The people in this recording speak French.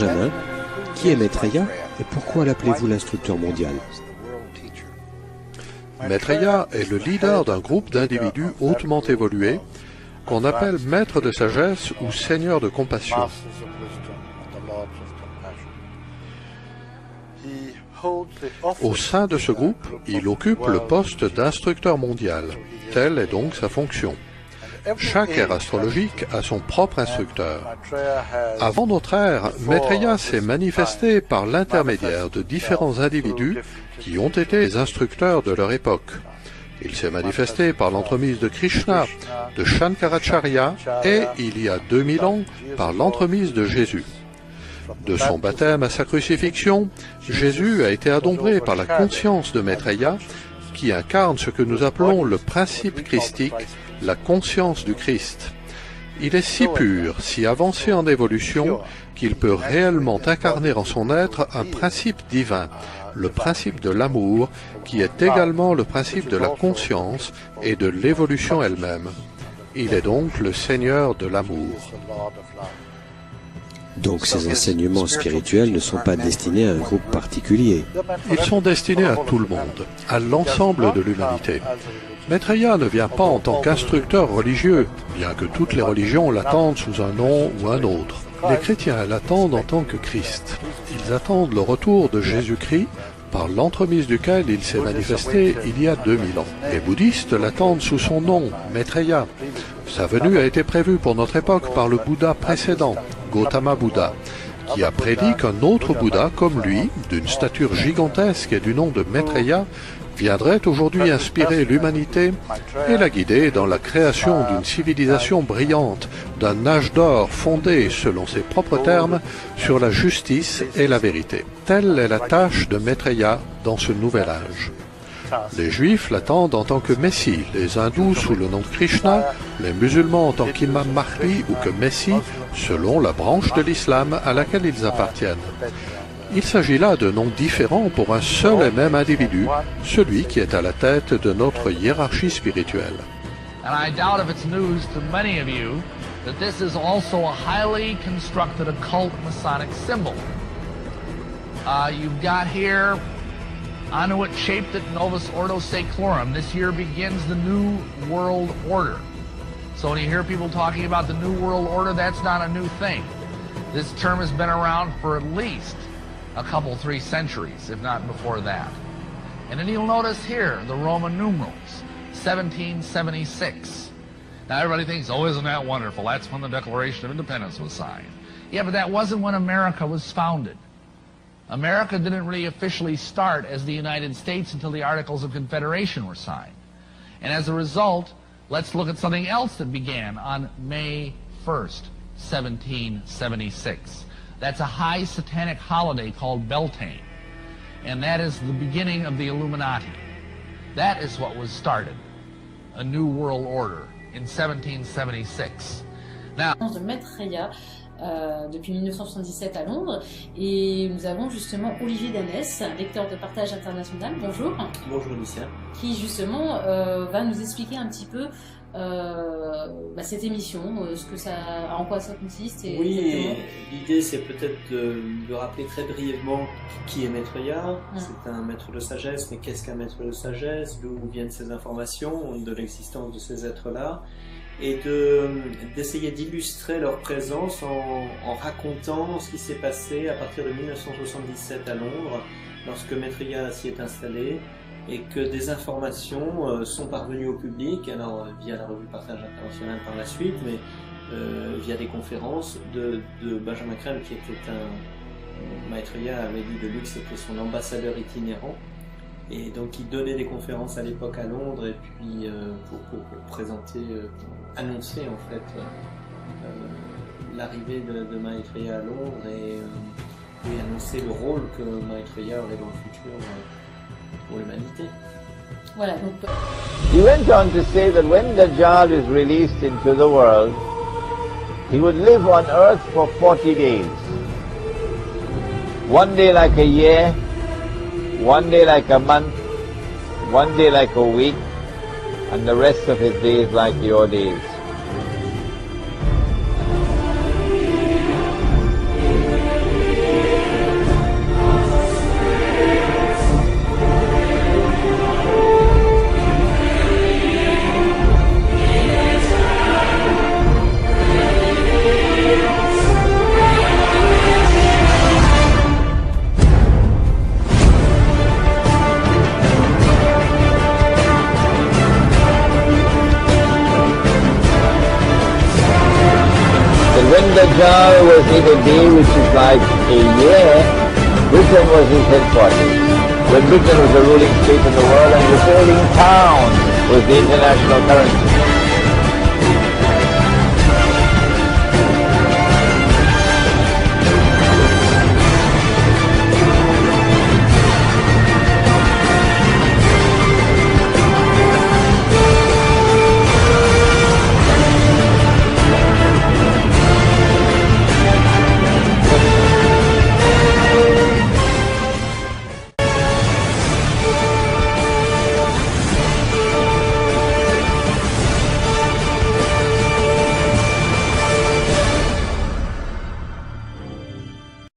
Benjamin, qui est Maitreya et pourquoi l'appelez-vous l'instructeur mondial? Maitreya est le leader d'un groupe d'individus hautement évolués qu'on appelle maître de sagesse ou seigneur de compassion. Au sein de ce groupe, il occupe le poste d'instructeur mondial. Telle est donc sa fonction. Chaque ère astrologique a son propre instructeur. Avant notre ère, Maitreya s'est manifesté par l'intermédiaire de différents individus qui ont été les instructeurs de leur époque. Il s'est manifesté par l'entremise de Krishna, de Shankaracharya et, il y a 2000 ans, par l'entremise de Jésus. De son baptême à sa crucifixion, Jésus a été adombré par la conscience de Maitreya, qui incarne ce que nous appelons le principe christique, la conscience du Christ. Il est si pur, si avancé en évolution, qu'il peut réellement incarner en son être un principe divin, le principe de l'amour, qui est également le principe de la conscience et de l'évolution elle-même. Il est donc le Seigneur de l'amour. Donc ces enseignements spirituels ne sont pas destinés à un groupe particulier. Ils sont destinés à tout le monde, à l'ensemble de l'humanité. Maitreya ne vient pas en tant qu'instructeur religieux, bien que toutes les religions l'attendent sous un nom ou un autre. Les chrétiens l'attendent en tant que Christ. Ils attendent le retour de Jésus-Christ, par l'entremise duquel il s'est manifesté il y a 2000 ans. Les bouddhistes l'attendent sous son nom, Maitreya. Sa venue a été prévue pour notre époque par le Bouddha précédent, Gautama Bouddha, qui a prédit qu'un autre Bouddha comme lui, d'une stature gigantesque et du nom de Maitreya, viendrait aujourd'hui inspirer l'humanité et la guider dans la création d'une civilisation brillante, d'un âge d'or fondé, selon ses propres termes, sur la justice et la vérité. Telle est la tâche de Maitreya dans ce nouvel âge. Les Juifs l'attendent en tant que Messie, les Hindous sous le nom de Krishna, les musulmans en tant qu'Imam Mahdi ou que Messie, selon la branche de l'islam à laquelle ils appartiennent. Il s'agit là de noms différents pour un seul et même individu, celui qui est à la tête de notre hiérarchie spirituelle. And I doubt if it's news to many of you that this is also a highly constructed occult Masonic symbol. You've got here Anuit shaped at Novus Ordo Seclorum. This year begins the New World Order. So when you hear people talking about the New World Order, that's not a new thing. This term has been around for at least a couple, 3 centuries, if not before that. And then you'll notice here, the Roman numerals, 1776. Now everybody thinks, oh, isn't that wonderful? That's when the Declaration of Independence was signed. Yeah, but that wasn't when America was founded. America didn't really officially start as the United States until the Articles of Confederation were signed. And as a result, let's look at something else that began on May 1st, 1776. That's a high satanic holiday called Beltane. And that is the beginning of the Illuminati. That is what was started, a new world order, in 1776. Now, de Maitreya depuis 1977 à Londres, et nous avons justement Olivier Danès, lecteur de Partage International. Bonjour. Bonjour Lucia. Qui justement va nous expliquer un petit peu cette émission, en quoi ça consiste. Et oui, l'idée c'est peut-être de rappeler très brièvement qui est Maitreya. C'est un maître de sagesse, mais qu'est-ce qu'un maître de sagesse? D'où viennent ces informations, de l'existence de ces êtres-là, et d'essayer d'illustrer leur présence en racontant ce qui s'est passé à partir de 1977 à Londres, lorsque Maitreya s'y est installé, et que des informations sont parvenues au public, alors via la revue Partage International par la suite, mais via des conférences de Benjamin Crème, qui était Maitreya avait dit de lui que c'était son ambassadeur itinérant, et donc il donnait des conférences à l'époque à Londres, et puis pour présenter, pour annoncer en fait l'arrivée de Maitreya à Londres, et annoncer le rôle que Maitreya aurait dans le futur pour l'humanité. Voilà, donc... He went on to say that when Dajjal is released into the world, he would live on earth for 40 days. One day like a year, one day like a month, one day like a week, and the rest of his days like your days. Dajjal was in a day which is like a year, Britain was his headquarters. When Britain was the ruling state in the world and the sailing town was the international currency.